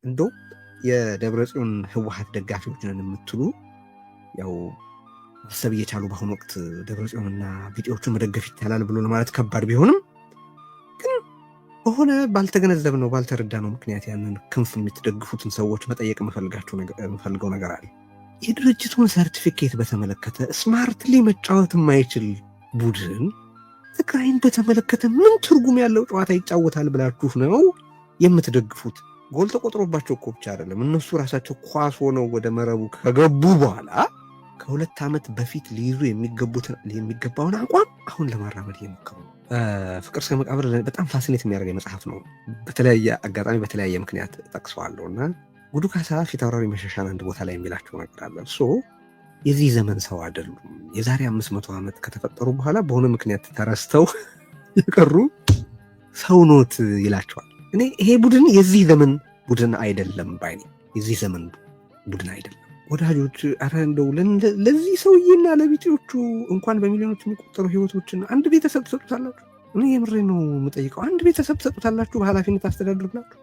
እንደው የደብረጽዮን ህወሓት ደጋፊዎች ነን የምትሉ ያው ማሰብ እየቻሉ በአሁኑ ወቅት ደብረጽዮንና ቢጤዎቹን መደገፍ ይቻላል ብሎ ለማለት ከባድ ቢሆንም ግን በሆነ ባልተገነዘብነው ባልተረዳነው ምክንያት ያንን ክንፍ የምትደግፉትን ሰዎች መጠየቅ የምፈልገው ነገር አለ። የድርጅቱን ሰርቲፊኬት በተመለከተ ስማርትሊ መጫወት የማይችል ቡድን ትግራይን በተመለከተ ምን ትርጉም ያለው ጨዋታ ይጫወታል ብላችሁ ነው የምትደግፉት? ጎል ተቆጥሮባቸው እኮ ብቻ አይደለም፣ እነሱ ራሳቸው ኳስ ሆነው ወደ መረቡ ከገቡ በኋላ ከ2 ዓመት በፊት ሊይዙ የሚገባውን አቋም አሁን ለማራመድ እየሞከሩ ነው። ፍቅር እስከ መቃብር በጣም ፋሲኔት የሚያደርገኝ መጽሐፍ ነው። በተለያየ አጋጣሚ በተለያየ ምክንያት ጠቅሰዋለሁ እና ጉዱ ካሳ ፊታውራሪ መሸሻን አንድ ቦታ ላይ የሚላቸው ነገር አለ። እሱ የዚህ ዘመን ሰው አይደሉም። የዛሬ 500 ዓመት ከተፈጠሩ በኋላ በሆነ ምክንያት ተረስተው የቀሩ ሰው ኖት ይላቸዋል። እኔ ይሄ ቡድን የዚህ ዘመን ቡድን አይደለም ባይ ነኝ። የዚህ ዘመን ቡድን አይደለም። ወዳጆች፣ አረ እንደው ለዚህ ሰውዬና ለቢጤዎቹ እንኳን በሚሊዮኖች የሚቆጠሩ ህይወቶችን አንድ ቤተሰብ ትሰጡታላችሁ? እኔ የምሬ ነው የምጠይቀው። አንድ ቤተሰብ ትሰጡታላችሁ? በኃላፊነት አስተዳድሩላችሁ?